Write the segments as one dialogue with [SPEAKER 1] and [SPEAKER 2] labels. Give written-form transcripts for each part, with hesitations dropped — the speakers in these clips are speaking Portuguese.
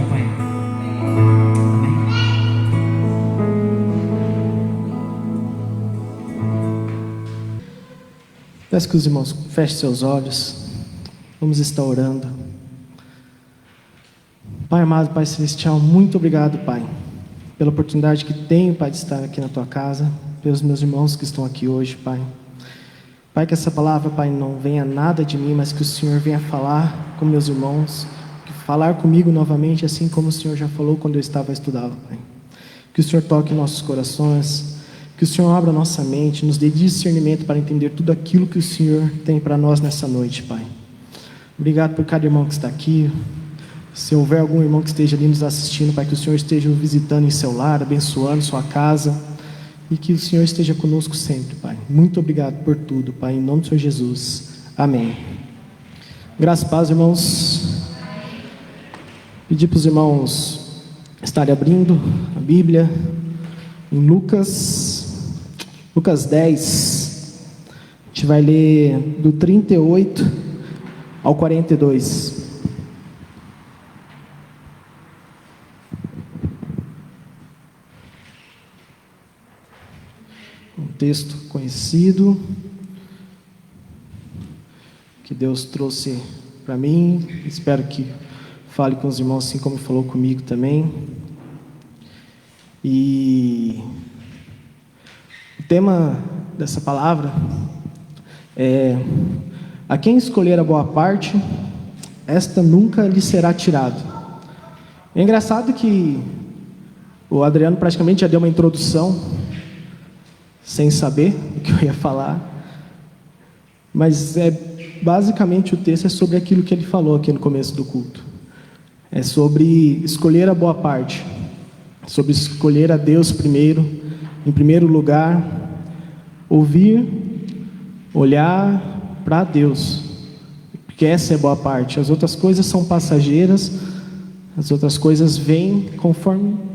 [SPEAKER 1] Pai. Amém.
[SPEAKER 2] Peço que os irmãos fechem seus olhos. Vamos estar orando. Pai amado, Pai celestial, muito obrigado, Pai, pela oportunidade que tenho, Pai, de estar aqui na Tua casa, pelos meus irmãos que estão aqui hoje, Pai. Pai, que essa palavra, Pai, não venha nada de mim, mas que o Senhor venha falar com meus irmãos, falar comigo novamente, assim como o Senhor já falou quando eu estava a estudar, Pai. Que o Senhor toque nossos corações, que o Senhor abra nossa mente, nos dê discernimento para entender tudo aquilo que o Senhor tem para nós nessa noite, Pai. Obrigado por cada irmão que está aqui. Se houver algum irmão que esteja ali nos assistindo, Pai, que o Senhor esteja o visitando em seu lar, abençoando sua casa, e que o Senhor esteja conosco sempre, Pai. Muito obrigado por tudo, Pai, em nome do Senhor Jesus. Amém. Graças e paz, irmãos. Pedir para os irmãos estarem abrindo a Bíblia em Lucas 10. A gente vai ler do 38 ao 42. Um texto conhecido que Deus trouxe para mim. Espero que fale com os irmãos assim como falou comigo também. E o tema dessa palavra é: a quem escolher a boa parte, esta nunca lhe será tirada. É engraçado que o Adriano praticamente já deu uma introdução sem saber o que eu ia falar, mas basicamente o texto é sobre aquilo que ele falou aqui no começo do culto. É sobre escolher a boa parte, sobre escolher a Deus primeiro, em primeiro lugar, ouvir, olhar para Deus, porque essa é a boa parte. As outras coisas são passageiras, as outras coisas vêm conforme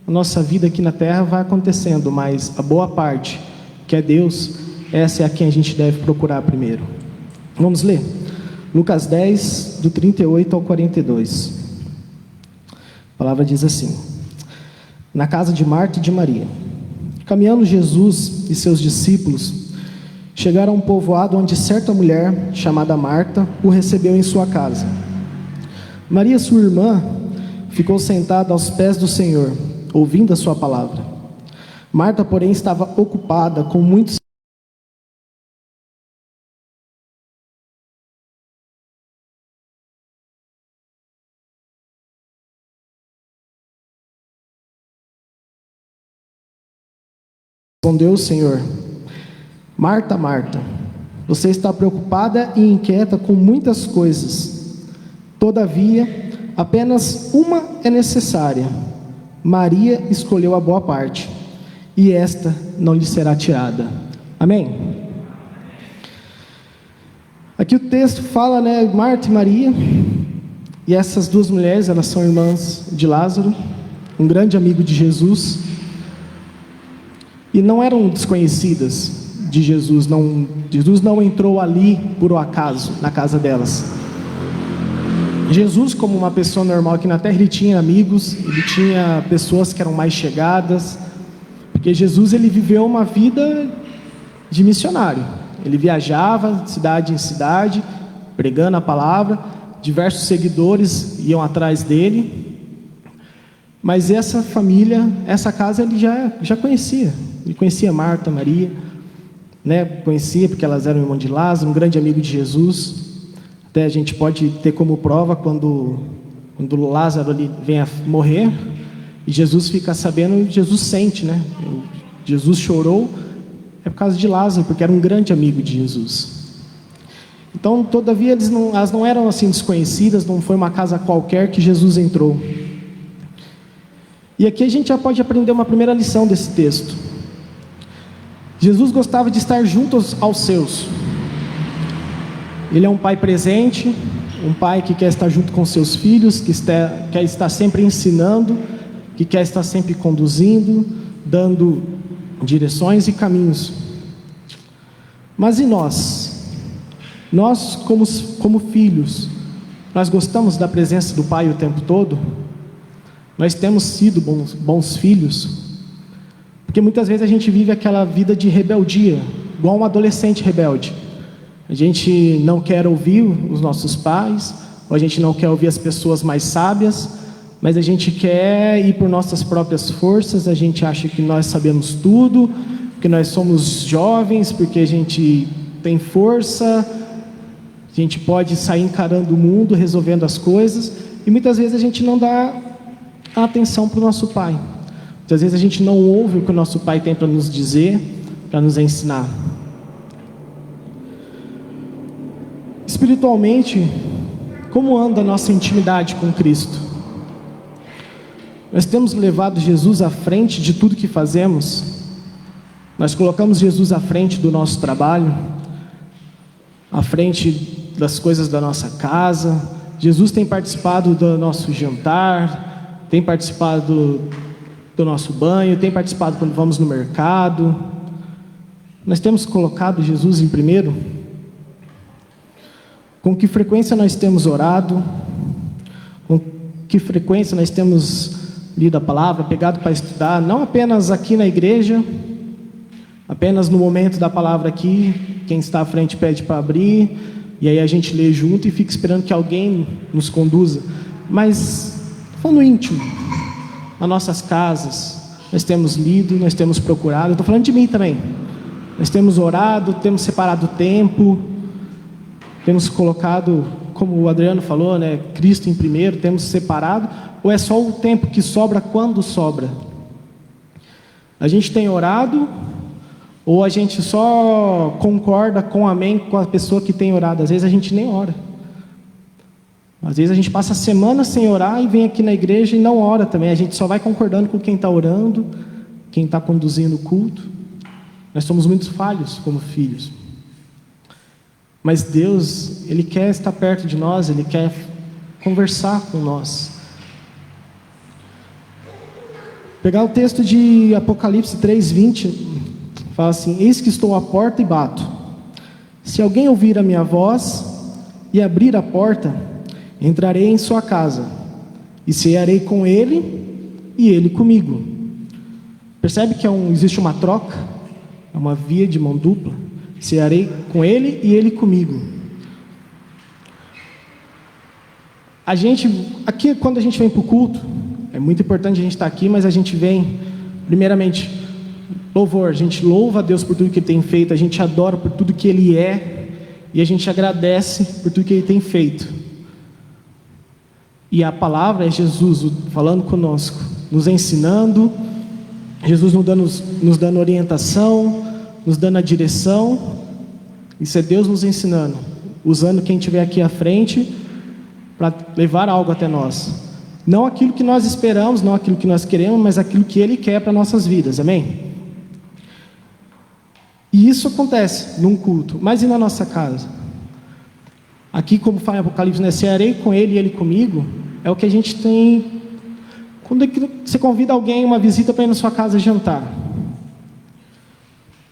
[SPEAKER 2] a nossa vida aqui na terra vai acontecendo, mas a boa parte, que é Deus, essa é a quem a gente deve procurar primeiro. Vamos ler? Lucas 10, do 38 ao 42. A palavra diz assim: na casa de Marta e de Maria, caminhando Jesus e seus discípulos, chegaram a um povoado onde certa mulher, chamada Marta, o recebeu em sua casa. Maria, sua irmã, ficou sentada aos pés do Senhor, ouvindo a sua palavra. Marta, porém, estava ocupada com muitos. Respondeu o Senhor: Marta, Marta, você está preocupada e inquieta com muitas coisas. Todavia, apenas uma é necessária. Maria escolheu a boa parte, e esta não lhe será tirada. Amém? Aqui o texto fala, Marta e Maria, e essas duas mulheres, elas são irmãs de Lázaro, um grande amigo de Jesus, e não eram desconhecidas de Jesus. Jesus não entrou ali por um acaso, na casa delas. Jesus, como uma pessoa normal aqui na terra, ele tinha amigos, ele tinha pessoas que eram mais chegadas, porque Jesus, ele viveu uma vida de missionário. Ele viajava de cidade em cidade, pregando a palavra, diversos seguidores iam atrás dele, mas essa família, essa casa, ele já conhecia. Ele conhecia Marta, Maria, conhecia porque elas eram irmãs de Lázaro, um grande amigo de Jesus. Até a gente pode ter como prova quando Lázaro ali vem a morrer, e Jesus fica sabendo, Jesus sente, Jesus chorou, é por causa de Lázaro, porque era um grande amigo de Jesus. Então, todavia, elas não eram assim desconhecidas, não foi uma casa qualquer que Jesus entrou. E aqui a gente já pode aprender uma primeira lição desse texto. Jesus gostava de estar junto aos seus. Ele é um pai presente, um pai que quer estar junto com seus filhos, que quer estar sempre ensinando, que quer estar sempre conduzindo, dando direções e caminhos. Mas e nós? Nós, como filhos, nós gostamos da presença do Pai o tempo todo? nós temos sido bons filhos, porque muitas vezes a gente vive aquela vida de rebeldia, igual um adolescente rebelde. A gente não quer ouvir os nossos pais, ou a gente não quer ouvir as pessoas mais sábias, mas a gente quer ir por nossas próprias forças, a gente acha que nós sabemos tudo, que nós somos jovens, porque a gente tem força, a gente pode sair encarando o mundo, resolvendo as coisas, e muitas vezes a gente não dá atenção para o nosso pai. Muitas vezes a gente não ouve o que o nosso pai tem para nos dizer, para nos ensinar. Espiritualmente, como anda a nossa intimidade com Cristo? Nós temos levado Jesus à frente de tudo que fazemos? Nós colocamos Jesus à frente do nosso trabalho, à frente das coisas da nossa casa? Jesus tem participado do nosso jantar, tem participado do nosso banho, tem participado quando vamos no mercado? Nós temos colocado Jesus em primeiro? Com que frequência nós temos orado? Com que frequência nós temos lido a palavra, pegado para estudar, não apenas aqui na igreja, apenas no momento da palavra aqui, quem está à frente pede para abrir, e aí a gente lê junto e fica esperando que alguém nos conduza, mas falando íntimo, nas nossas casas, nós temos lido, nós temos procurado, eu estou falando de mim também, nós temos orado, temos separado tempo, temos colocado, como o Adriano falou, né, Cristo em primeiro, temos separado, ou é só o tempo que sobra quando sobra? A gente tem orado, ou a gente só concorda com amém com a pessoa que tem orado? Às vezes a gente nem ora. Às vezes a gente passa semanas sem orar e vem aqui na igreja e não ora também. A gente só vai concordando com quem está orando, quem está conduzindo o culto. Nós somos muito falhos como filhos. Mas Deus, Ele quer estar perto de nós, Ele quer conversar com nós. Pegar o texto de Apocalipse 3:20, fala assim: eis que estou à porta e bato. Se alguém ouvir a minha voz e abrir a porta, entrarei em sua casa, e cearei com ele, e ele comigo. Percebe que existe uma troca? É uma via de mão dupla. Cearei com ele e ele comigo. A gente, aqui quando a gente vem para o culto, é muito importante a gente estar aqui, mas a gente vem, primeiramente, louvor, a gente louva a Deus por tudo que Ele tem feito, a gente adora por tudo que Ele é, e a gente agradece por tudo que Ele tem feito. E a palavra é Jesus falando conosco, nos ensinando, Jesus nos dando orientação, nos dando a direção. Isso é Deus nos ensinando, usando quem estiver aqui à frente para levar algo até nós. Não aquilo que nós esperamos, não aquilo que nós queremos, mas aquilo que Ele quer para nossas vidas, amém? E isso acontece num culto, mas e na nossa casa? Aqui, como fala em Apocalipse, né? Cearei com ele e ele comigo, é o que a gente tem quando você convida alguém, uma visita para ir na sua casa jantar.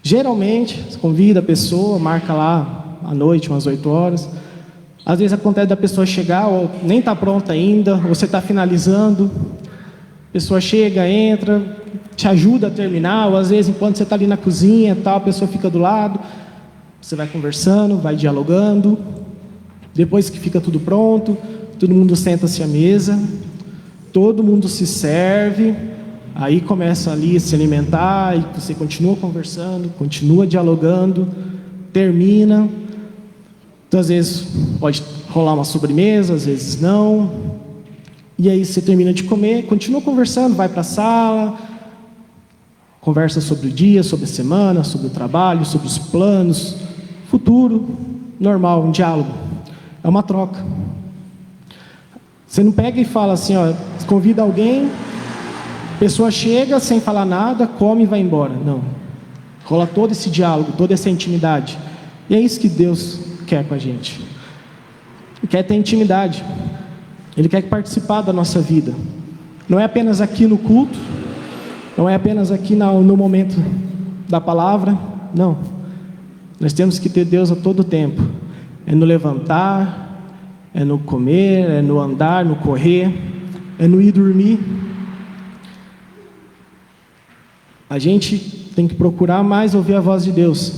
[SPEAKER 2] Geralmente, você convida a pessoa, marca lá à noite, umas 8 horas. Às vezes acontece da pessoa chegar, ou nem está pronta ainda, ou você está finalizando. A pessoa chega, entra, te ajuda a terminar, ou às vezes enquanto você está ali na cozinha, tal, a pessoa fica do lado, você vai conversando, vai dialogando. Depois que fica tudo pronto, todo mundo senta-se à mesa, todo mundo se serve, aí começa ali a se alimentar, e você continua conversando, continua dialogando, termina. Então, às vezes pode rolar uma sobremesa, às vezes não. E aí você termina de comer, continua conversando, vai para a sala, conversa sobre o dia, sobre a semana, sobre o trabalho, sobre os planos, futuro, normal, um diálogo. É uma troca. Você não pega e fala assim, ó, convida alguém, a pessoa chega sem falar nada, come e vai embora. Não. Rola todo esse diálogo, toda essa intimidade. E é isso que Deus quer com a gente. Ele quer ter intimidade. Ele quer participar da nossa vida. Não é apenas aqui no culto, não é apenas aqui no momento da palavra, não. Nós temos que ter Deus a todo tempo. É no levantar, é no comer, é no andar, no correr, é no ir dormir. A gente tem que procurar mais ouvir a voz de Deus.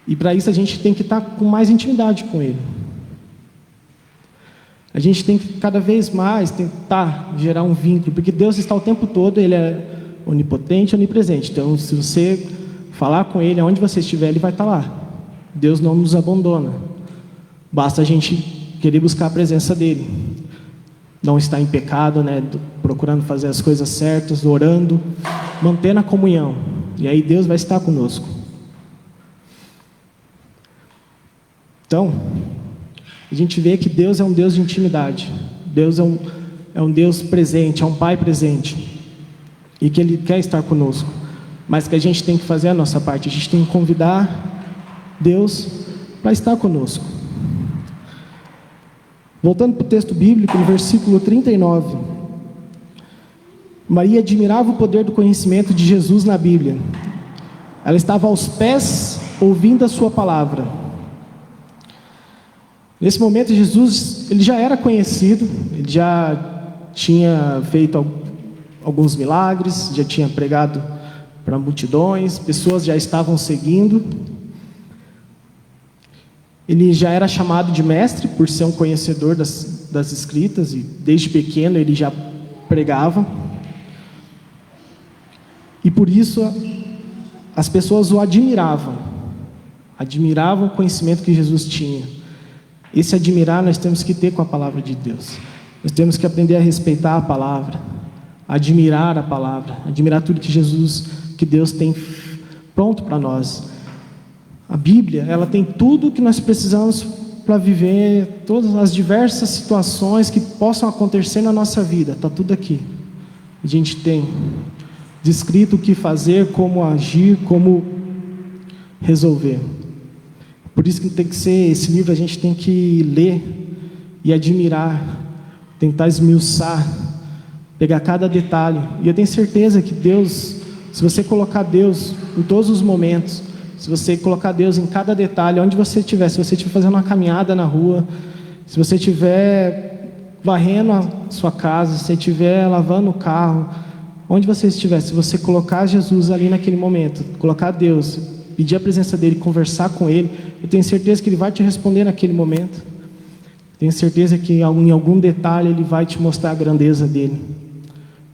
[SPEAKER 2] E para isso a gente tem que estar com mais intimidade com Ele. A gente tem que cada vez mais tentar gerar um vínculo, porque Deus está o tempo todo, Ele é onipotente, onipresente. Então, se você falar com Ele, aonde você estiver, Ele vai estar lá. Deus não nos abandona. Basta a gente querer buscar a presença dEle. Não estar em pecado, né? Procurando fazer as coisas certas, orando, mantendo a comunhão. E aí Deus vai estar conosco. Então, a gente vê que Deus é um Deus de intimidade. Deus é um Deus presente, é um Pai presente. E que Ele quer estar conosco. Mas que a gente tem que fazer a nossa parte. A gente tem que convidar Deus para estar conosco. Voltando para o texto bíblico, no versículo 39. Maria admirava o poder do conhecimento de Jesus na Bíblia. Ela estava aos pés, ouvindo a sua palavra. Nesse momento, Jesus, ele já era conhecido, ele já tinha feito alguns milagres, já tinha pregado para multidões, pessoas já estavam seguindo. Ele já era chamado de mestre por ser um conhecedor das Escritas, e desde pequeno ele já pregava. E por isso as pessoas o admiravam o conhecimento que Jesus tinha. Esse admirar nós temos que ter com a palavra de Deus. Nós temos que aprender a respeitar a palavra, admirar a palavra, admirar tudo que Deus tem pronto para nós. A Bíblia, ela tem tudo que nós precisamos para viver todas as diversas situações que possam acontecer na nossa vida. Está tudo aqui. A gente tem descrito o que fazer, como agir, como resolver. Por isso que tem que ser, esse livro a gente tem que ler e admirar, tentar esmiuçar, pegar cada detalhe. E eu tenho certeza que Deus, se você colocar Deus em todos os momentos, se você colocar Deus em cada detalhe, onde você estiver, se você estiver fazendo uma caminhada na rua, se você estiver varrendo a sua casa, se você estiver lavando o carro, onde você estiver, se você colocar Jesus ali naquele momento, colocar Deus, pedir a presença dEle, conversar com Ele, eu tenho certeza que Ele vai te responder naquele momento. Tenho certeza que em algum detalhe Ele vai te mostrar a grandeza dEle.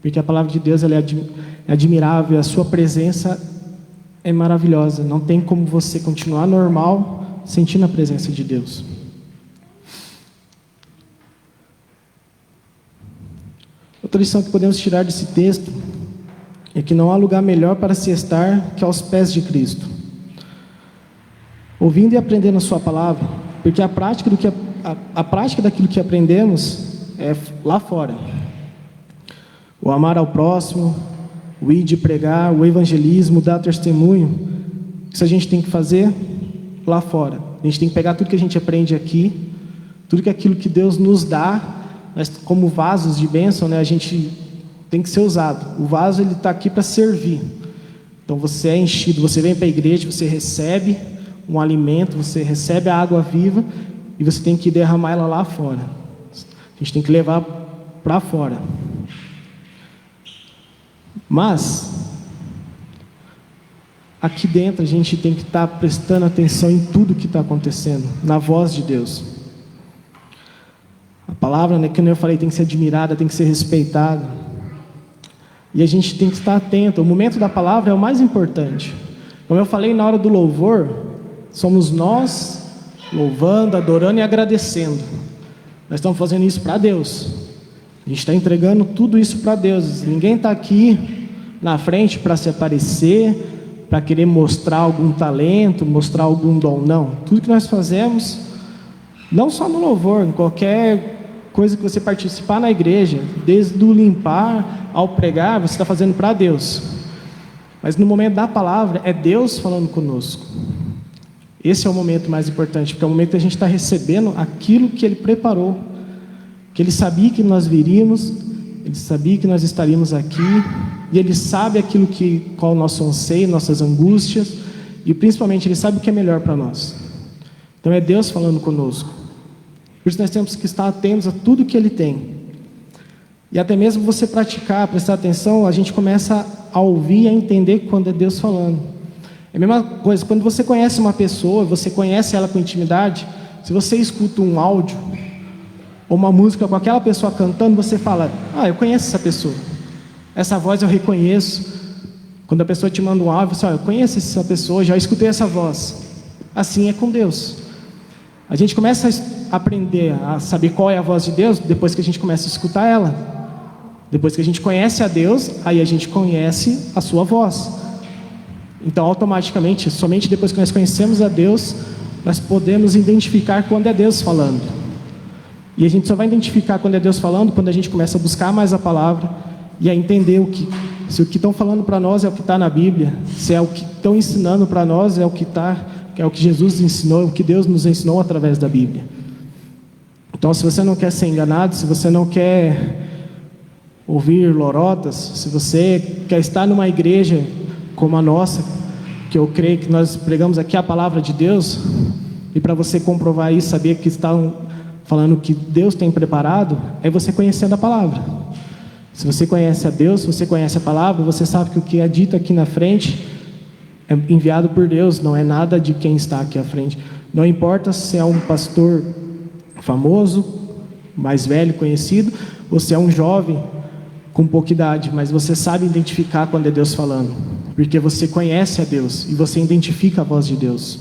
[SPEAKER 2] Porque a palavra de Deus ela é admirável, a sua presença é maravilhosa. Não tem como você continuar normal sentindo a presença de Deus. Outra lição que podemos tirar desse texto é que não há lugar melhor para se estar que aos pés de Cristo, ouvindo e aprendendo a sua palavra, porque a prática daquilo que aprendemos é lá fora. O amar ao próximo, o ir de pregar, o evangelismo, dar testemunho, isso a gente tem que fazer lá fora. A gente tem que pegar tudo que a gente aprende aqui, tudo que aquilo que Deus nos dá, nós, como vasos de bênção, né, a gente tem que ser usado. O vaso ele está aqui para servir. Então você é enchido, você vem para a igreja, você recebe um alimento, você recebe a água viva e você tem que derramar ela lá fora. A gente tem que levar para fora. Mas aqui dentro a gente tem que estar prestando atenção em tudo que está acontecendo, na voz de Deus. A palavra, né, que eu falei, tem que ser admirada, tem que ser respeitada. E a gente tem que estar atento. O momento da palavra é o mais importante. Como eu falei na hora do louvor, somos nós louvando, adorando e agradecendo. Nós estamos fazendo isso para Deus. A gente está entregando tudo isso para Deus. Ninguém está aqui na frente para se aparecer, para querer mostrar algum talento, mostrar algum dom. Não. Tudo que nós fazemos, não só no louvor, em qualquer coisa que você participar na igreja, desde o limpar ao pregar, você está fazendo para Deus. Mas no momento da palavra, é Deus falando conosco. Esse é o momento mais importante, porque é o momento que a gente está recebendo aquilo que Ele preparou, que Ele sabia que nós viríamos, Ele sabia que nós estaríamos aqui, e Ele sabe qual é o nosso anseio, nossas angústias, e principalmente Ele sabe o que é melhor para nós. Então é Deus falando conosco. Por isso nós temos que estar atentos a tudo que Ele tem. E até mesmo você praticar, prestar atenção, a gente começa a ouvir e a entender quando é Deus falando. É a mesma coisa, quando você conhece uma pessoa, você conhece ela com intimidade, se você escuta um áudio ou uma música com aquela pessoa cantando, você fala: ah, eu conheço essa pessoa, essa voz eu reconheço. Quando a pessoa te manda um áudio, você fala: eu conheço essa pessoa, já escutei essa voz. Assim é com Deus. A gente começa a aprender a saber qual é a voz de Deus depois que a gente começa a escutar ela. Depois que a gente conhece a Deus, aí a gente conhece a sua voz. Então, automaticamente, somente depois que nós conhecemos a Deus, nós podemos identificar quando é Deus falando. E a gente só vai identificar quando é Deus falando quando a gente começa a buscar mais a palavra e a entender se o que estão falando para nós é o que está na Bíblia, se é o que estão ensinando para nós é o que Jesus ensinou, o que Deus nos ensinou através da Bíblia. Então, se você não quer ser enganado, se você não quer ouvir lorotas, se você quer estar numa igreja como a nossa, que eu creio que nós pregamos aqui a palavra de Deus, e para você comprovar isso, saber que estão falando que Deus tem preparado, é você conhecendo a palavra. Se você conhece a Deus, se você conhece a palavra, você sabe que o que é dito aqui na frente é enviado por Deus, não é nada de quem está aqui à frente. Não importa se é um pastor famoso, mais velho, conhecido, ou se é um jovem com pouca idade, mas você sabe identificar quando é Deus falando, porque você conhece a Deus e você identifica a voz de Deus.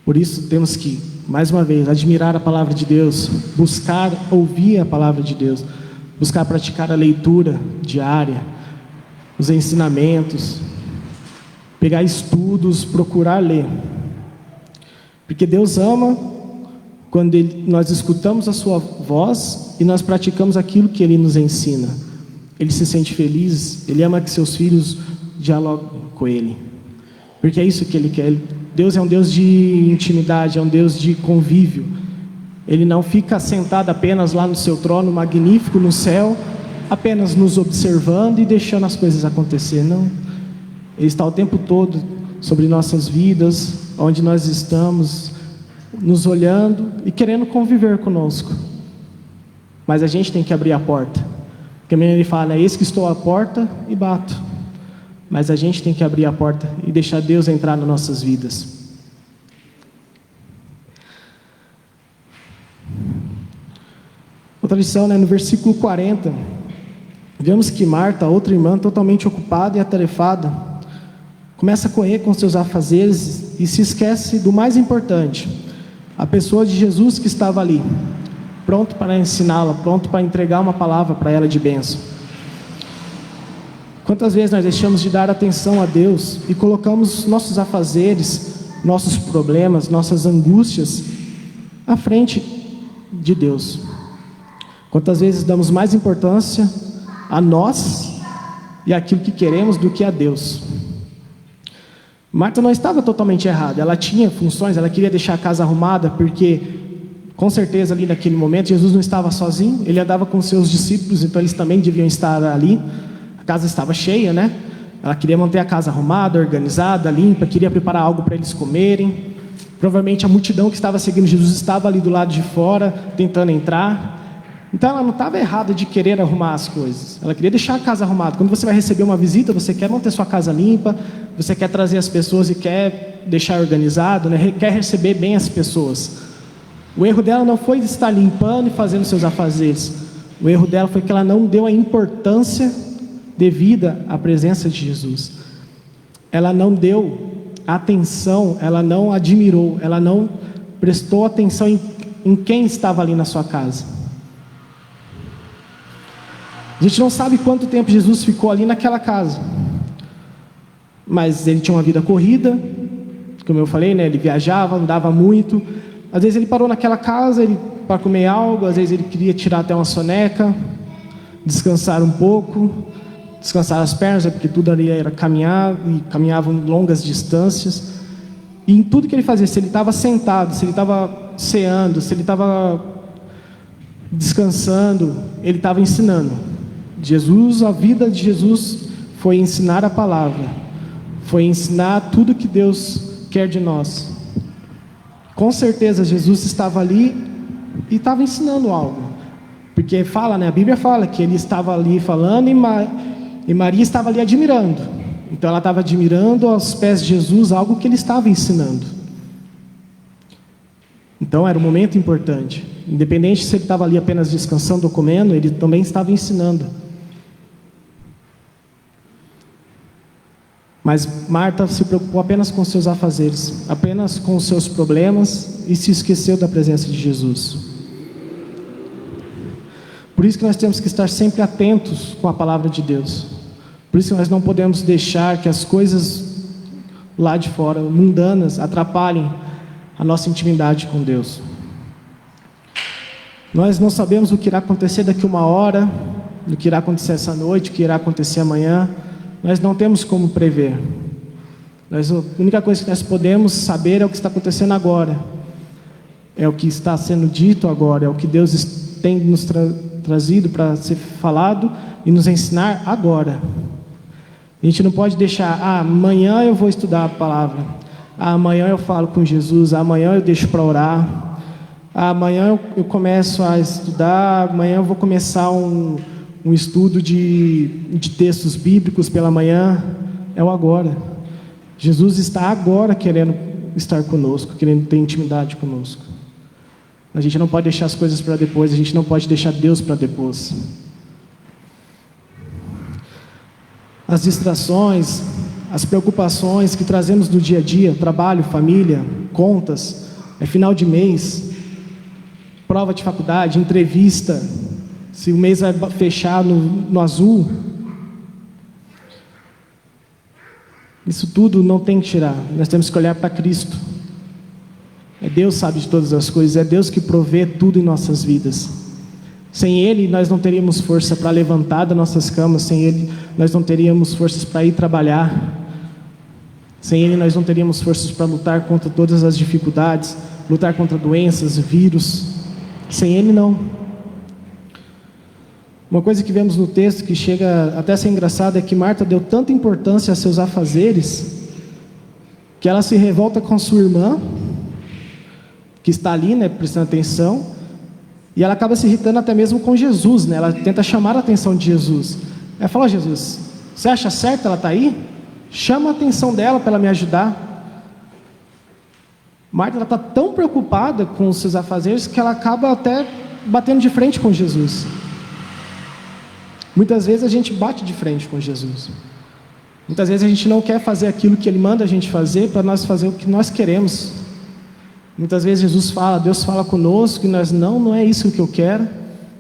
[SPEAKER 2] Por isso temos que, mais uma vez, admirar a palavra de Deus, buscar ouvir a palavra de Deus, buscar praticar a leitura diária, os ensinamentos, pegar estudos, procurar ler, porque Deus ama quando nós escutamos a sua voz e nós praticamos aquilo que Ele nos ensina. Ele se sente feliz, Ele ama que seus filhos dialoguem com Ele, porque é isso que Ele quer. Deus é um Deus de intimidade, é um Deus de convívio. Ele não fica sentado apenas lá no seu trono magnífico no céu, apenas nos observando e deixando as coisas acontecer, não. Ele está o tempo todo sobre nossas vidas, onde nós estamos, nos olhando e querendo conviver conosco. Mas a gente tem que abrir a porta, porque ele fala: eis que estou à porta e bato. Mas a gente tem que abrir a porta e deixar Deus entrar nas nossas vidas. Outra lição, no versículo 40, vemos que Marta, outra irmã, totalmente ocupada e atarefada, começa a correr com seus afazeres e se esquece do mais importante, a pessoa de Jesus que estava ali, pronto para ensiná-la, pronto para entregar uma palavra para ela de bênção. Quantas vezes nós deixamos de dar atenção a Deus e colocamos nossos afazeres, nossos problemas, nossas angústias à frente de Deus? Quantas vezes damos mais importância a nós e aquilo que queremos do que a Deus? Marta não estava totalmente errada, ela tinha funções, ela queria deixar a casa arrumada, porque com certeza ali naquele momento Jesus não estava sozinho, ele andava com seus discípulos, então eles também deviam estar ali. A casa estava cheia, né? Ela queria manter a casa arrumada, organizada, limpa, queria preparar algo para eles comerem. Provavelmente a multidão que estava seguindo Jesus estava ali do lado de fora, tentando entrar. Então ela não estava errada de querer arrumar as coisas, ela queria deixar a casa arrumada. Quando você vai receber uma visita, você quer manter sua casa limpa, você quer trazer as pessoas e quer deixar organizado, né? Quer receber bem as pessoas. O erro dela não foi estar limpando e fazendo seus afazeres, o erro dela foi que ela não deu a importância devida à presença de Jesus. Ela não deu atenção, ela não admirou, ela não prestou atenção em quem estava ali na sua casa. A gente não sabe quanto tempo Jesus ficou ali naquela casa, mas ele tinha uma vida corrida, como eu falei, né? Ele viajava, andava muito. Às vezes ele parou naquela casa para comer algo, às vezes ele queria tirar até uma soneca, descansar um pouco, descansar as pernas, porque tudo ali era caminhar, e caminhavam longas distâncias. E em tudo que ele fazia, se ele estava sentado, se ele estava ceando, se ele estava descansando, ele estava ensinando. Jesus, a vida de Jesus foi ensinar a palavra, foi ensinar tudo que Deus quer de nós. Com certeza Jesus estava ali e estava ensinando algo. Porque fala, né? A Bíblia fala que ele estava ali falando e Maria estava ali admirando. Então ela estava admirando aos pés de Jesus algo que ele estava ensinando. Então era um momento importante. Independente se ele estava ali apenas descansando ou comendo, ele também estava ensinando. Mas Marta se preocupou apenas com seus afazeres, apenas com os seus problemas e se esqueceu da presença de Jesus. Por isso que nós temos que estar sempre atentos com a palavra de Deus. Por isso que nós não podemos deixar que as coisas lá de fora, mundanas, atrapalhem a nossa intimidade com Deus. Nós não sabemos o que irá acontecer daqui uma hora, o que irá acontecer essa noite, o que irá acontecer amanhã. Nós não temos como prever. A única coisa que nós podemos saber é o que está acontecendo agora. É o que está sendo dito agora, é o que Deus tem nos trazido para ser falado e nos ensinar agora. A gente não pode deixar, amanhã eu vou estudar a palavra, amanhã eu falo com Jesus, amanhã eu deixo para orar, amanhã eu começo a estudar, amanhã eu vou começar um estudo de textos bíblicos pela manhã. É o agora. Jesus está agora querendo estar conosco, querendo ter intimidade conosco. A gente não pode deixar as coisas para depois, a gente não pode deixar Deus para depois. As distrações, as preocupações que trazemos do dia a dia, trabalho, família, contas, final de mês, prova de faculdade, entrevista, se o mês vai fechar no azul, isso tudo não tem que tirar. Nós temos que olhar para Cristo. Deus sabe de todas as coisas, é Deus que provê tudo em nossas vidas. Sem Ele nós não teríamos força para levantar das nossas camas, sem Ele nós não teríamos forças para ir trabalhar, sem Ele nós não teríamos forças para lutar contra todas as dificuldades, lutar contra doenças, vírus. Sem Ele não. Uma coisa que vemos no texto que chega até a ser engraçado é que Marta deu tanta importância a seus afazeres que ela se revolta com sua irmã, que está ali, né, prestando atenção, e ela acaba se irritando até mesmo com Jesus, né? Ela tenta chamar a atenção de Jesus. Ela fala: Jesus, você acha certo ela estar aí? Chama a atenção dela para ela me ajudar. Marta está tão preocupada com os seus afazeres que ela acaba até batendo de frente com Jesus. Muitas vezes a gente bate de frente com Jesus. Muitas vezes a gente não quer fazer aquilo que Ele manda a gente fazer para nós fazer o que nós queremos. Muitas vezes Jesus fala, Deus fala conosco e nós, não é isso que eu quero,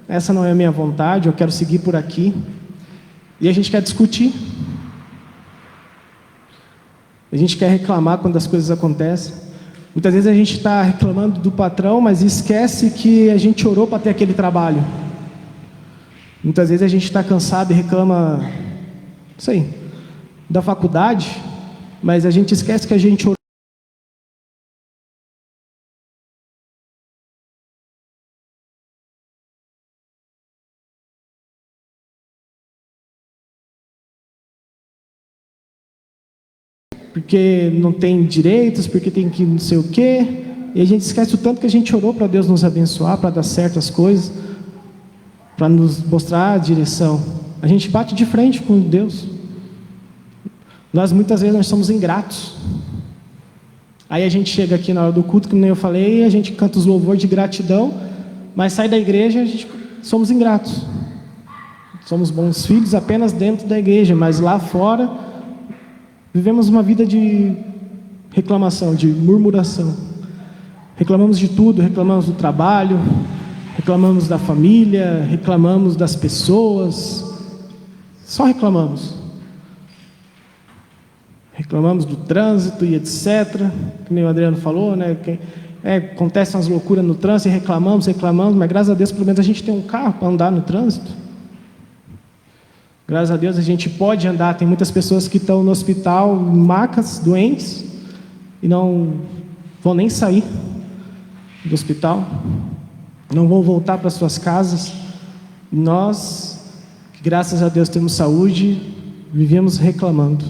[SPEAKER 2] essa não é a minha vontade, eu quero seguir por aqui. E a gente quer discutir. A gente quer reclamar quando as coisas acontecem. Muitas vezes a gente está reclamando do patrão, mas esquece que a gente orou para ter aquele trabalho. Muitas vezes a gente está cansado e reclama, não sei, da faculdade, mas a gente esquece que a gente orou. Porque não tem direitos, porque tem que não sei o quê, e a gente esquece o tanto que a gente orou para Deus nos abençoar, para dar certo as coisas, para nos mostrar a direção. A gente bate de frente com Deus. Muitas vezes nós somos ingratos. Aí a gente chega aqui na hora do culto, como eu falei, a gente canta os louvores de gratidão, mas sai da igreja, somos ingratos. Somos bons filhos apenas dentro da igreja, mas lá fora vivemos uma vida de reclamação, de murmuração. Reclamamos de tudo, reclamamos do trabalho, reclamamos da família, reclamamos das pessoas, só reclamamos. Reclamamos do trânsito e etc. Como o Adriano falou, né? Acontecem as loucuras no trânsito e reclamamos, mas graças a Deus pelo menos a gente tem um carro para andar no trânsito. Graças a Deus a gente pode andar. Tem muitas pessoas que estão no hospital, em macas, doentes, e não vão nem sair do hospital, não vão voltar para suas casas. Nós, que graças a Deus temos saúde, vivemos reclamando.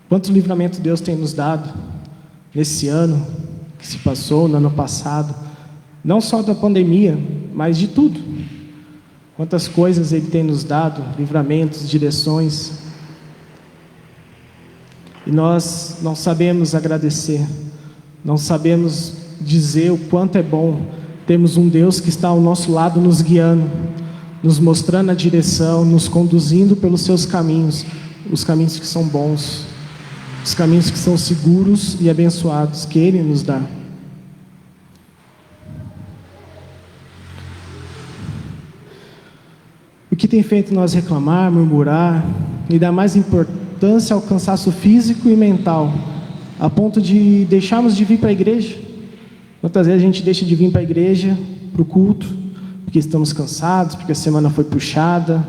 [SPEAKER 2] Quantos livramentos Deus tem nos dado nesse ano que se passou, no ano passado, não só da pandemia, mas de tudo. Quantas coisas Ele tem nos dado, livramentos, direções. E nós não sabemos agradecer, não sabemos dizer o quanto é bom termos um Deus que está ao nosso lado nos guiando, nos mostrando a direção, nos conduzindo pelos seus caminhos, os caminhos que são bons, os caminhos que são seguros e abençoados que Ele nos dá. O que tem feito nós reclamar, murmurar e dar mais importância ao cansaço físico e mental, a ponto de deixarmos de vir para a igreja? Quantas vezes a gente deixa de vir para a igreja, para o culto, porque estamos cansados, porque a semana foi puxada?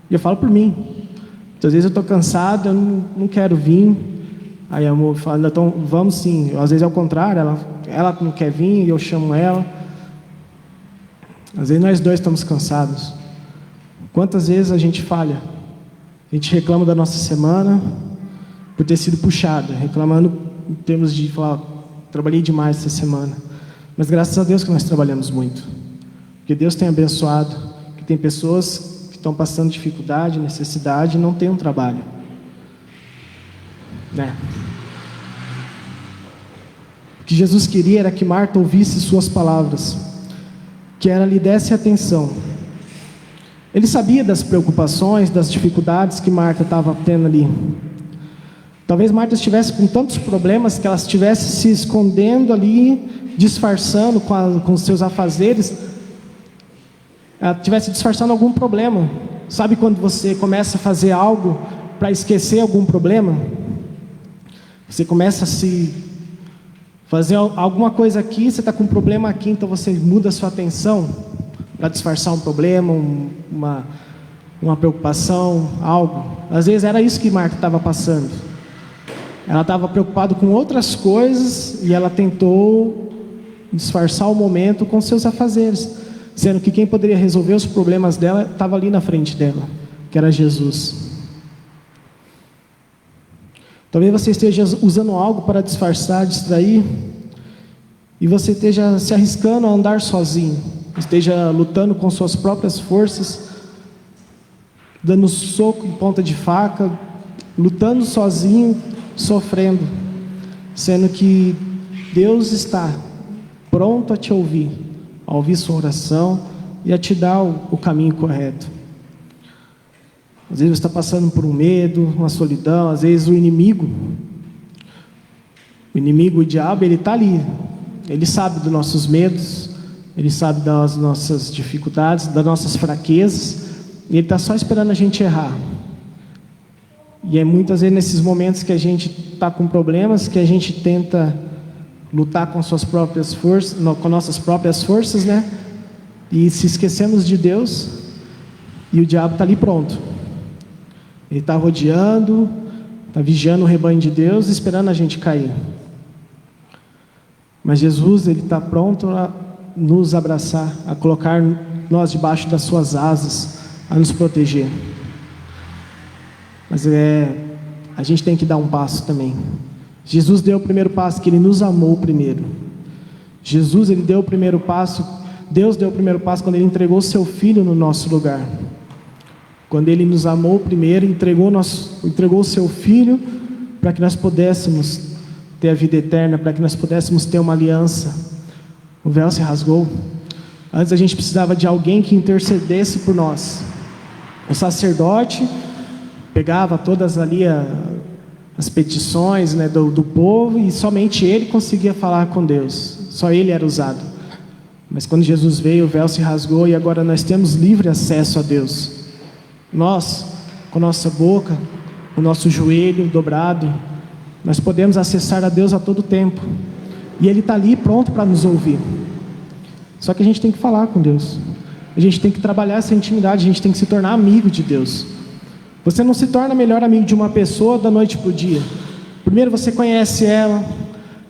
[SPEAKER 2] E eu falo por mim. Muitas vezes eu estou cansado, eu não quero vir. Aí a amor fala, então vamos sim. Às vezes é o contrário, ela não quer vir e eu chamo ela. Às vezes nós dois estamos cansados. Quantas vezes a gente falha? A gente reclama da nossa semana por ter sido puxada, reclamando em termos de falar, trabalhei demais essa semana. Mas graças a Deus que nós trabalhamos muito. Porque Deus tem abençoado, que tem pessoas que estão passando dificuldade, necessidade e não têm um trabalho. Né? O que Jesus queria era que Marta ouvisse suas palavras, que ela lhe desse atenção. Ele sabia das preocupações, das dificuldades que Marta estava tendo ali. Talvez Marta estivesse com tantos problemas que ela estivesse se escondendo ali, disfarçando com os seus afazeres. Ela estivesse disfarçando algum problema. Sabe quando você começa a fazer algo para esquecer algum problema? Você começa a se fazer alguma coisa aqui, você está com um problema aqui, então você muda a sua atenção para disfarçar um problema, uma preocupação, algo. Às vezes era isso que Marta estava passando. Ela estava preocupada com outras coisas e ela tentou disfarçar o momento com seus afazeres, sendo que quem poderia resolver os problemas dela estava ali na frente dela, que era Jesus. Talvez você esteja usando algo para disfarçar, distrair, e você esteja se arriscando a andar sozinho, esteja lutando com suas próprias forças, dando soco em ponta de faca, lutando sozinho, sofrendo, sendo que Deus está pronto a te ouvir, a ouvir sua oração e a te dar o caminho correto. Às vezes você está passando por um medo, uma solidão, às vezes o inimigo, o diabo, ele está ali, ele sabe dos nossos medos, ele sabe das nossas dificuldades, das nossas fraquezas, e ele está só esperando a gente errar. E é muitas vezes nesses momentos que a gente está com problemas, que a gente tenta lutar com suas próprias forças, com nossas próprias forças, né? E se esquecemos de Deus, e o diabo está ali pronto. Ele está rodeando, está vigiando o rebanho de Deus, esperando a gente cair. Mas Jesus, Ele está pronto a nos abraçar, a colocar nós debaixo das suas asas, a nos proteger. Mas a gente tem que dar um passo também. Jesus deu o primeiro passo, que Ele nos amou primeiro. Jesus, Ele deu o primeiro passo, Deus deu o primeiro passo quando Ele entregou o Seu Filho no nosso lugar. Quando Ele nos amou primeiro, entregou o Seu Filho para que nós pudéssemos ter a vida eterna, para que nós pudéssemos ter uma aliança. O véu se rasgou. Antes a gente precisava de alguém que intercedesse por nós. O sacerdote pegava todas ali as petições, né, do povo, e somente ele conseguia falar com Deus. Só ele era usado. Mas quando Jesus veio, o véu se rasgou e agora nós temos livre acesso a Deus. Nós, com nossa boca, o nosso joelho dobrado, nós podemos acessar a Deus a todo tempo. E Ele está ali pronto para nos ouvir. Só que a gente tem que falar com Deus. A gente tem que trabalhar essa intimidade, a gente tem que se tornar amigo de Deus. Você não se torna melhor amigo de uma pessoa da noite para o dia. Primeiro você conhece ela,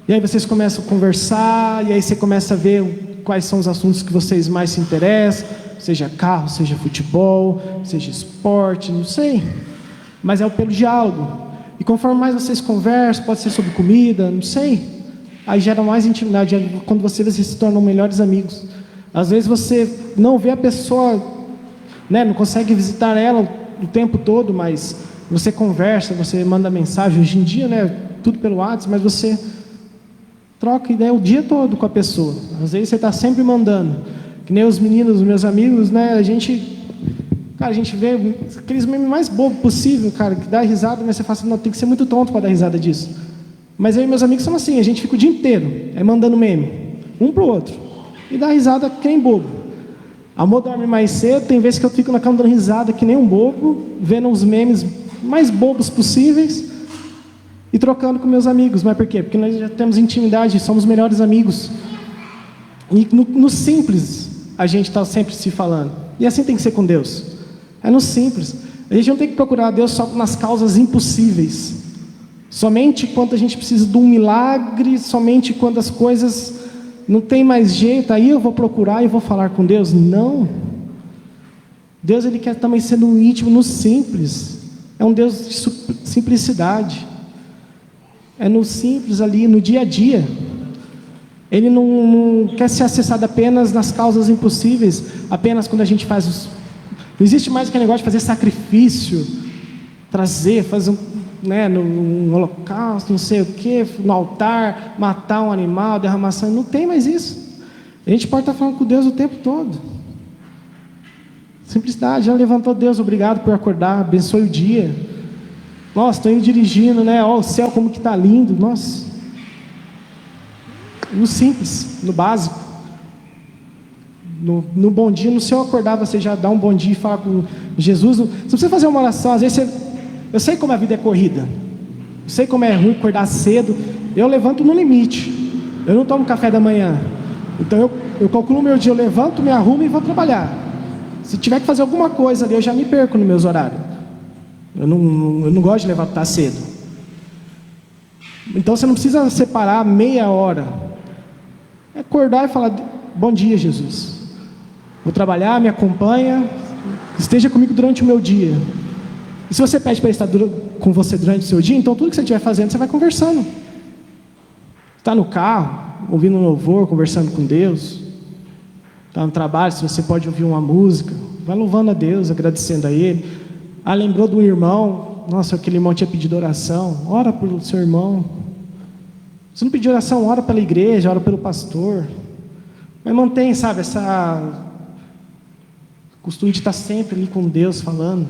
[SPEAKER 2] e aí vocês começam a conversar, e aí você começa a ver quais são os assuntos que vocês mais se interessam, seja carro, seja futebol, seja esporte, não sei. Mas é pelo diálogo. E conforme mais vocês conversam, pode ser sobre comida, não sei. Aí gera mais intimidade, quando vocês se tornam melhores amigos. Às vezes você não vê a pessoa né? Não consegue visitar ela o tempo todo, mas você conversa, você manda mensagem. Hoje em dia, né? Tudo pelo WhatsApp, mas você troca ideia o dia todo com a pessoa. Às vezes você está sempre mandando. Que nem os meninos, os meus amigos, né? A gente vê aqueles memes mais bobos possível, cara, que dá risada, mas você fala assim, não, tem que ser muito tonto para dar risada disso. Mas eu e meus amigos são assim, a gente fica o dia inteiro mandando meme, um pro outro, e dá risada que nem bobo. Amor dorme mais cedo, tem vezes que eu fico na cama dando risada que nem um bobo, vendo os memes mais bobos possíveis, e trocando com meus amigos. Mas por quê? Porque nós já temos intimidade, somos melhores amigos. E no simples, a gente está sempre se falando. E assim tem que ser com Deus. É no simples. A gente não tem que procurar Deus só nas causas impossíveis. Somente quando a gente precisa de um milagre, somente quando as coisas não tem mais jeito, aí eu vou procurar e vou falar com Deus. Não. Deus, Ele quer também ser no íntimo, no simples. É um Deus de simplicidade. É no simples ali, no dia a dia. Ele não quer ser acessado apenas nas causas impossíveis, apenas quando a gente faz os... Não existe mais aquele negócio de fazer sacrifício, fazer um holocausto, não sei o que, no altar, matar um animal, derramar sangue. Não tem mais isso. A gente pode estar falando com Deus o tempo todo. Simplicidade. Já levantou, Deus, obrigado por acordar, abençoe o dia. Nossa, estou indo dirigindo, né? Ó, o céu como que está lindo. Nossa. No simples, no básico. No bom dia, no seu acordar, você já dá um bom dia e fala com Jesus. Você precisa fazer uma oração. Às vezes eu sei como a vida é corrida. Eu sei como é ruim acordar cedo. Eu levanto no limite. Eu não tomo café da manhã. Então eu calculo o meu dia, eu levanto, me arrumo e vou trabalhar. Se tiver que fazer alguma coisa ali, eu já me perco nos meus horários. Eu não gosto de levantar cedo. Então você não precisa separar meia hora. É acordar e falar, bom dia, Jesus. Vou trabalhar, me acompanha, esteja comigo durante o meu dia. E se você pede para ele estar com você durante o seu dia, então tudo que você estiver fazendo, você vai conversando. Está no carro, ouvindo um louvor, conversando com Deus. Está no trabalho, se você pode ouvir uma música, vai louvando a Deus, agradecendo a Ele. Ah, lembrou de um irmão, nossa, aquele irmão tinha pedido oração, ora pelo seu irmão. Se não pedir oração, ora pela igreja, ora pelo pastor. Mas mantém, sabe, essa costume de estar sempre ali com Deus falando.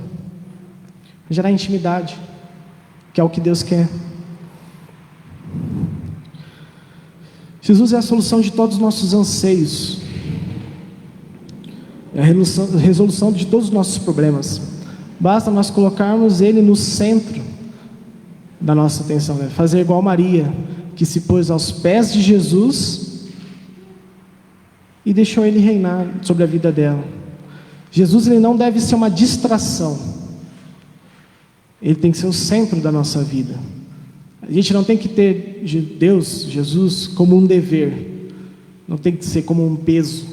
[SPEAKER 2] Gerar intimidade, que é o que Deus quer. Jesus é a solução de todos os nossos anseios. É a resolução de todos os nossos problemas. Basta nós colocarmos Ele no centro da nossa atenção, né? Fazer igual Maria, que se pôs aos pés de Jesus e deixou Ele reinar sobre a vida dela. Jesus, Ele não deve ser uma distração. Ele tem que ser o centro da nossa vida. A gente não tem que ter Deus, Jesus, como um dever. Não tem que ser como um peso.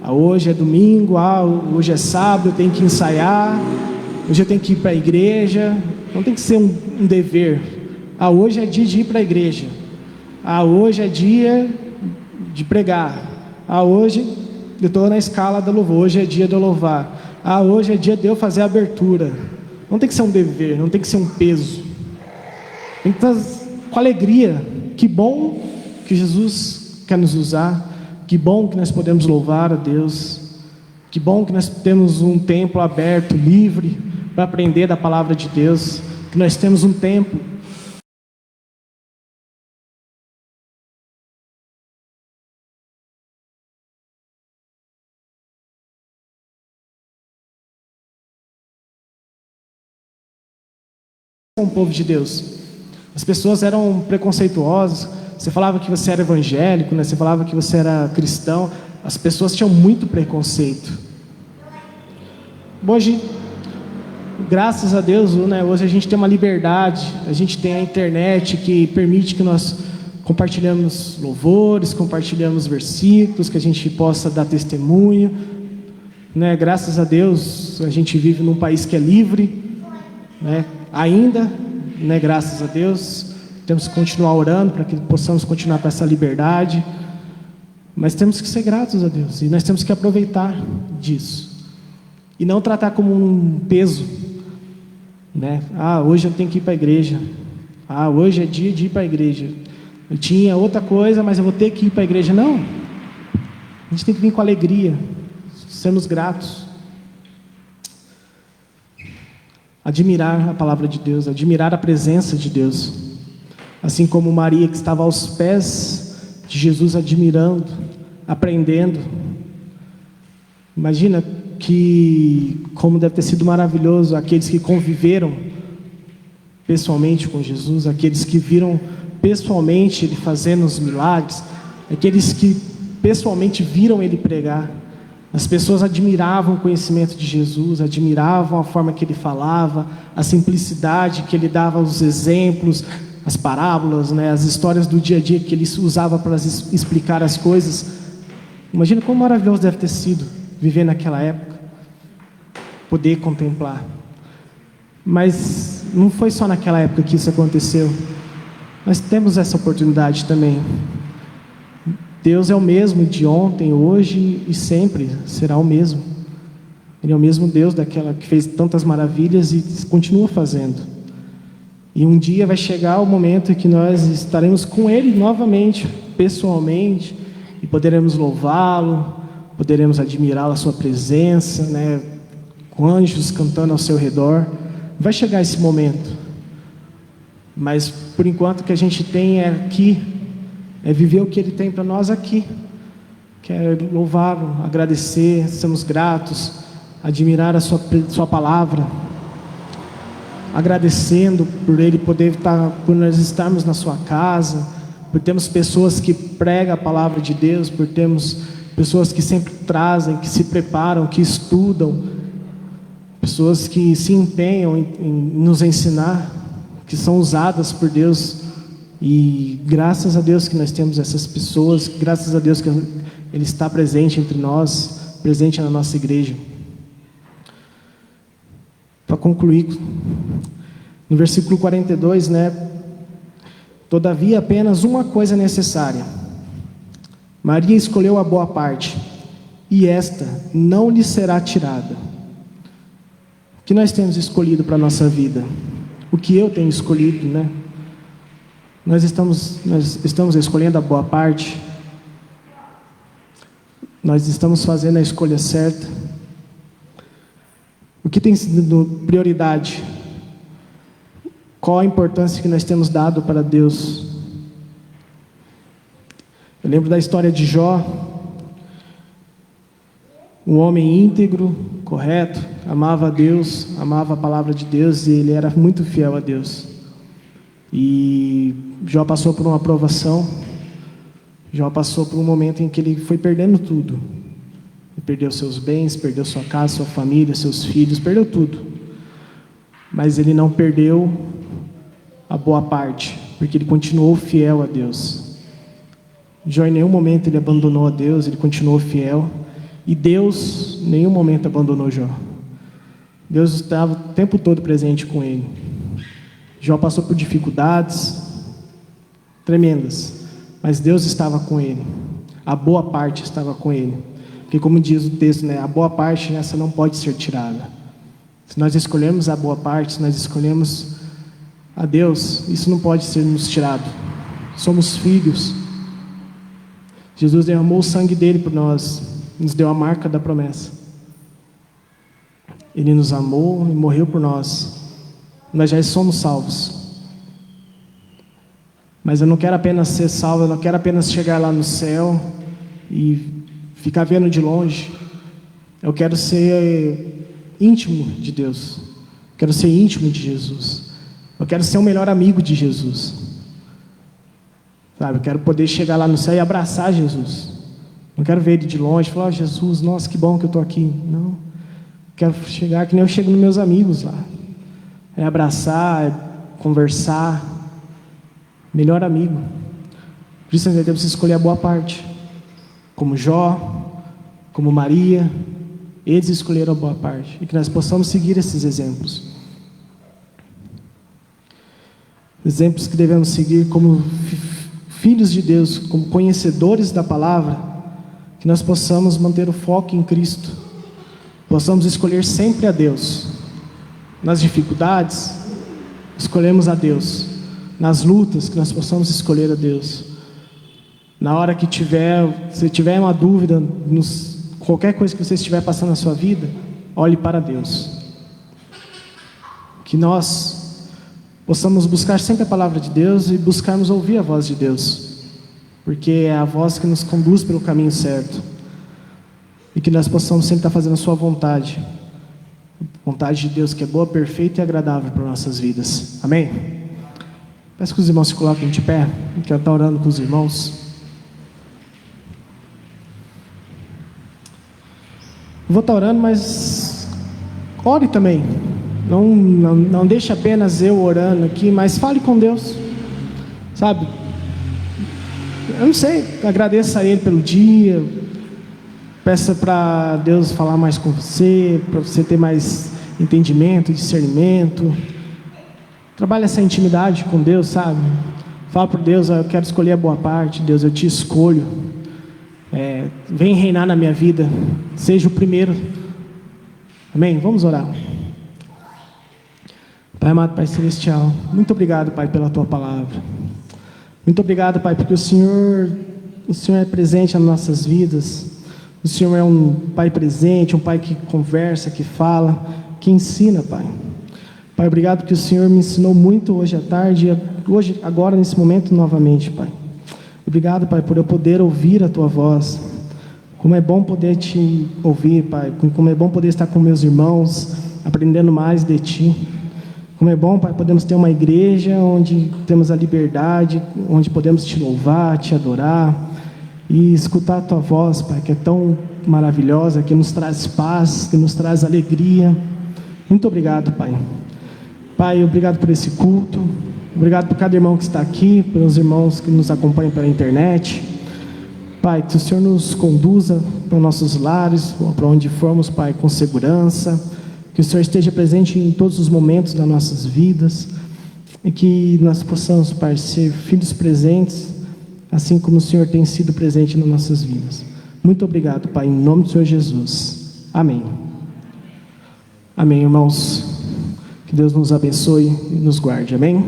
[SPEAKER 2] Hoje é domingo, hoje é sábado, eu tenho que ensaiar, hoje eu tenho que ir para a igreja. Não tem que ser um dever. Hoje é dia de ir para a igreja. Hoje é dia de pregar. Hoje eu estou na escala do louvor, hoje é dia de eu louvar. Hoje é dia de eu fazer a abertura. Não tem que ser um dever, não tem que ser um peso. Tem que estar com alegria. Que bom que Jesus quer nos usar. Que bom que nós podemos louvar a Deus. Que bom que nós temos um templo aberto, livre, para aprender da palavra de Deus. Que nós temos um tempo com o povo de Deus. As pessoas eram preconceituosas. Você falava que você era evangélico, né? Você falava que você era cristão. As pessoas tinham muito preconceito. Hoje, graças a Deus, né? Hoje a gente tem uma liberdade. A gente tem a internet que permite que nós compartilhamos louvores, compartilhamos versículos, que a gente possa dar testemunho, né? Graças a Deus, a gente vive num país que é livre, né? Ainda, né? Graças a Deus. Temos que continuar orando para que possamos continuar com essa liberdade. Mas temos que ser gratos a Deus. E nós temos que aproveitar disso. E não tratar como um peso, né? Ah, hoje eu tenho que ir para a igreja. Ah, hoje é dia de ir para a igreja. Eu tinha outra coisa, mas eu vou ter que ir para a igreja. Não. A gente tem que vir com alegria, sermos gratos. Admirar a palavra de Deus, admirar a presença de Deus. Assim como Maria, que estava aos pés de Jesus, admirando, aprendendo. Imagina como deve ter sido maravilhoso aqueles que conviveram pessoalmente com Jesus, aqueles que viram pessoalmente Ele fazendo os milagres, aqueles que pessoalmente viram Ele pregar. As pessoas admiravam o conhecimento de Jesus, admiravam a forma que Ele falava, a simplicidade que Ele dava, os exemplos, as parábolas, né, as histórias do dia a dia que Ele usava para explicar as coisas. Imagina como maravilhoso deve ter sido viver naquela época, poder contemplar. Mas não foi só naquela época que isso aconteceu. Nós temos essa oportunidade também. Deus é o mesmo de ontem, hoje e sempre será o mesmo. Ele é o mesmo Deus daquela que fez tantas maravilhas e continua fazendo. E um dia vai chegar o momento em que nós estaremos com Ele novamente, pessoalmente, e poderemos louvá-lo, poderemos admirá-lo, a sua presença, né, com anjos cantando ao seu redor. Vai chegar esse momento. Mas por enquanto o que a gente tem é aqui, é viver o que Ele tem para nós aqui, que é louvá-lo, agradecer, sermos gratos, admirar a sua palavra, agradecendo por Ele poder estar, por nós estarmos na sua casa, por termos pessoas que pregam a palavra de Deus, por termos pessoas que sempre trazem, que se preparam, que estudam, pessoas que se empenham em nos ensinar, que são usadas por Deus. E graças a Deus que nós temos essas pessoas, graças a Deus que Ele está presente entre nós, presente na nossa igreja. Para concluir, no versículo 42, né? Todavia apenas uma coisa é necessária. Maria escolheu a boa parte, e esta não lhe será tirada. O que nós temos escolhido para a nossa vida? O que eu tenho escolhido, né? Nós estamos escolhendo a boa parte. Nós estamos fazendo a escolha certa. O que tem sido prioridade? Qual a importância que nós temos dado para Deus? Eu lembro da história de Jó, um homem íntegro, correto, amava a Deus, amava a palavra de Deus, e ele era muito fiel a Deus. E Jó passou por uma provação. Jó passou por um momento em que ele foi perdendo tudo. Ele perdeu seus bens, perdeu sua casa, sua família, seus filhos, perdeu tudo. Mas ele não perdeu a boa parte, porque ele continuou fiel a Deus. Jó em nenhum momento ele abandonou a Deus, ele continuou fiel. E Deus em nenhum momento abandonou Jó. Deus estava o tempo todo presente com ele. Jó passou por dificuldades tremendas, mas Deus estava com ele. A boa parte estava com ele. Porque como diz o texto, né, a boa parte essa não pode ser tirada. Se nós escolhermos a boa parte, se nós escolhemos a Deus, isso não pode ser nos tirado. Somos filhos. Jesus derramou o sangue dele por nós, nos deu a marca da promessa. Ele nos amou e morreu por nós. Nós já somos salvos. Mas eu não quero apenas ser salvo, eu não quero apenas chegar lá no céu e ficar vendo de longe. Eu quero ser íntimo de Deus. Eu quero ser íntimo de Jesus. Eu quero ser o melhor amigo de Jesus. Sabe, eu quero poder chegar lá no céu e abraçar Jesus. Não quero ver ele de longe e falar, oh, Jesus, nossa, que bom que eu estou aqui. Não. Eu quero chegar que nem eu chego nos meus amigos lá. É abraçar, é conversar. Melhor amigo. Por isso nós temos que escolher a boa parte. Como Jó, como Maria, eles escolheram a boa parte. E que nós possamos seguir esses exemplos. Exemplos que devemos seguir como filhos de Deus, como conhecedores da palavra, que nós possamos manter o foco em Cristo. possamos escolher sempre a Deus. Nas dificuldades, escolhemos a Deus. Nas lutas, que nós possamos escolher a Deus. Na hora que se tiver uma dúvida, qualquer coisa que você estiver passando na sua vida, olhe para Deus. Que nós possamos buscar sempre a palavra de Deus e buscarmos ouvir a voz de Deus, porque é a voz que nos conduz pelo caminho certo. E que nós possamos sempre estar fazendo a sua vontade. Vontade de Deus que é boa, perfeita e agradável para nossas vidas. Amém? Peço que os irmãos se coloquem de pé. Eu quero estar orando com os irmãos. Eu vou estar orando, mas ore também. Não deixe apenas eu orando aqui, mas fale com Deus. Sabe? Eu não sei, agradeça a Ele pelo dia. Peça para Deus falar mais com você, para você ter mais entendimento, discernimento. Trabalhe essa intimidade com Deus, sabe? Fala para Deus, eu quero escolher a boa parte. Deus, eu te escolho. Vem reinar na minha vida. Seja o primeiro. Amém? Vamos orar. Pai amado, Pai celestial, muito obrigado, Pai, pela Tua palavra. Muito obrigado, Pai, porque o Senhor é presente nas nossas vidas. O Senhor é um Pai presente, um Pai que conversa, que fala, que ensina, Pai. Pai, obrigado que o Senhor me ensinou muito hoje à tarde, agora nesse momento novamente, Pai. Obrigado, Pai, por eu poder ouvir a Tua voz. Como é bom poder Te ouvir, Pai. Como é bom poder estar com meus irmãos, aprendendo mais de Ti. Como é bom, Pai, podemos ter uma igreja onde temos a liberdade, onde podemos Te louvar, Te adorar e escutar a Tua voz, Pai, que é tão maravilhosa, que nos traz paz, que nos traz alegria. Muito obrigado, Pai. Pai, obrigado por esse culto. Obrigado por cada irmão que está aqui, pelos irmãos que nos acompanham pela internet. Pai, que o Senhor nos conduza para os nossos lares, para onde formos, Pai, com segurança. Que o Senhor esteja presente em todos os momentos das nossas vidas. E que nós possamos, Pai, ser filhos presentes, assim como o Senhor tem sido presente nas nossas vidas. Muito obrigado, Pai, em nome do Senhor Jesus. Amém. Amém, irmãos. Que Deus nos abençoe e nos guarde. Amém.